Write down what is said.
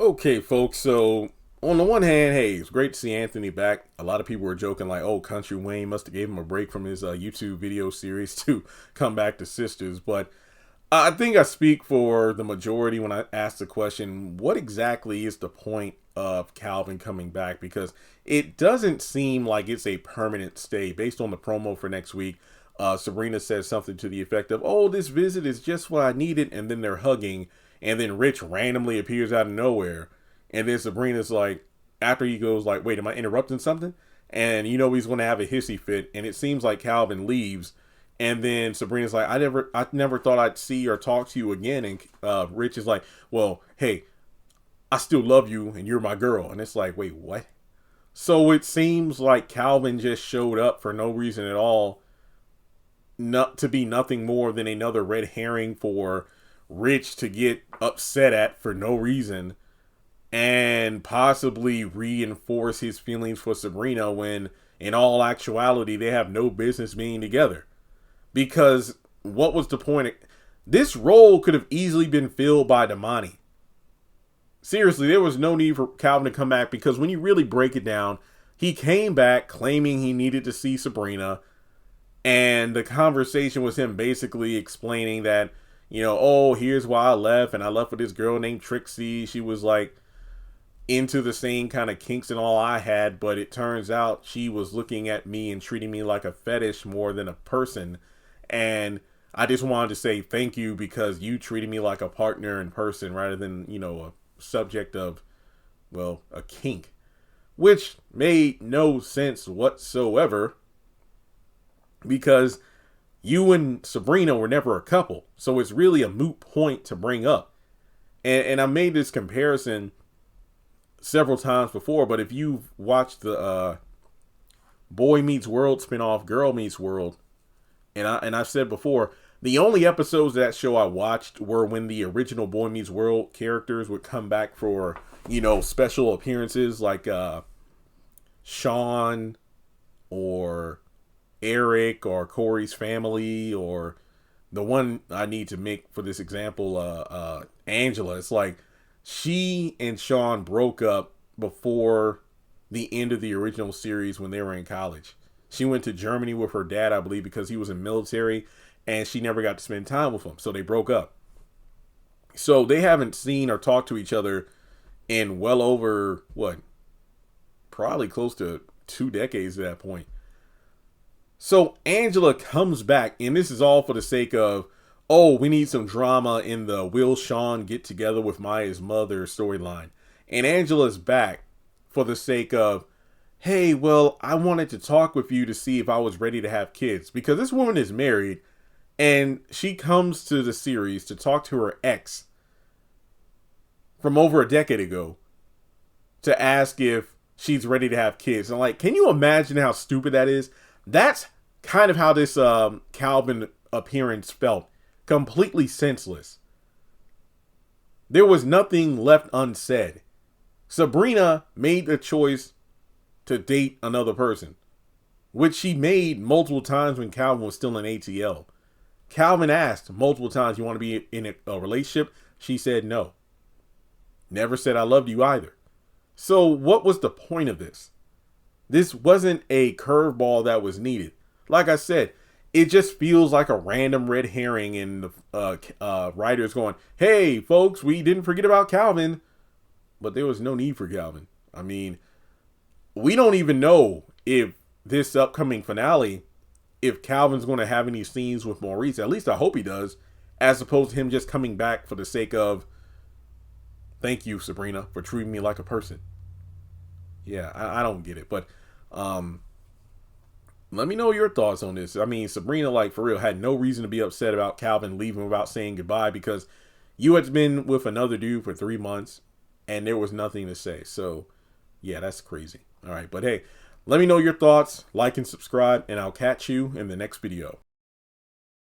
Okay, folks. So on the one hand, hey, it's great to see Anthony back. A lot of people were joking like, "Oh, Country Wayne must have gave him a break from his YouTube video series to come back to Sisters." But I think I speak for the majority when I ask the question, "What exactly is the point of Calvin coming back?" Because it doesn't seem like it's a permanent stay. Based on the promo for next week, Sabrina says something to the effect of, "Oh, this visit is just what I needed," and then they're hugging. And then Rich randomly appears out of nowhere. And then Sabrina's like, after he goes like, wait, am I interrupting something? And you know he's going to have a hissy fit. And it seems like Calvin leaves. And then Sabrina's like, I never thought I'd see or talk to you again. And Rich is like, well, hey, I still love you and you're my girl. And it's like, wait, what? So it seems like Calvin just showed up for no reason at all, not to be nothing more than another red herring for Rich to get upset at for no reason and possibly reinforce his feelings for Sabrina when in all actuality they have no business being together. Because what was the point? This role could have easily been filled by Damani. Seriously, there was no need for Calvin to come back because when you really break it down, he came back claiming he needed to see Sabrina, and the conversation was him basically explaining that, oh, here's why I left. And I left with this girl named Trixie. She was like into the same kind of kinks and all I had. But it turns out she was looking at me and treating me like a fetish more than a person. And I just wanted to say thank you because you treated me like a partner in person rather than, a subject of, well, a kink. Which made no sense whatsoever because you and Sabrina were never a couple. So it's really a moot point to bring up. And I made this comparison several times before, but if you've watched the Boy Meets World spinoff, Girl Meets World, and I've said before, the only episodes of that show I watched were when the original Boy Meets World characters would come back for, special appearances like Sean or Eric or Corey's family, or the one I need to make for this example, Angela. It's like she and Sean broke up before the end of the original series when they were in college. She went to Germany with her dad, I believe, because he was in military, and she never got to spend time with him. So they broke up. So they haven't seen or talked to each other in well over, probably close to 2 decades at that point. So Angela comes back, and this is all for the sake of, oh, we need some drama in the will Sean get together with Maya's mother storyline. And Angela's back for the sake of, hey, well, I wanted to talk with you to see if I was ready to have kids. Because this woman is married, and she comes to the series to talk to her ex from over a decade ago to ask if she's ready to have kids. And like, can you imagine how stupid that is? That's kind of how this Calvin appearance felt. Completely senseless. There was nothing left unsaid. Sabrina made the choice to date another person, which she made multiple times when Calvin was still in ATL. Calvin asked multiple times, you want to be in a relationship? She said no. Never said I loved you either. So what was the point of this? This wasn't a curveball that was needed. Like I said, it just feels like a random red herring, and the writers going, hey, folks, we didn't forget about Calvin. But there was no need for Calvin. I mean, we don't even know if this upcoming finale, if Calvin's going to have any scenes with Maurice. At least I hope he does, as opposed to him just coming back for the sake of, thank you, Sabrina, for treating me like a person. Yeah, I don't get it. But let me know your thoughts on this. I mean, Sabrina, like, for real, had no reason to be upset about Calvin leaving without saying goodbye because you had been with another dude for 3 months and there was nothing to say. So, yeah, that's crazy. All right, but hey, let me know your thoughts, like and subscribe, and I'll catch you in the next video.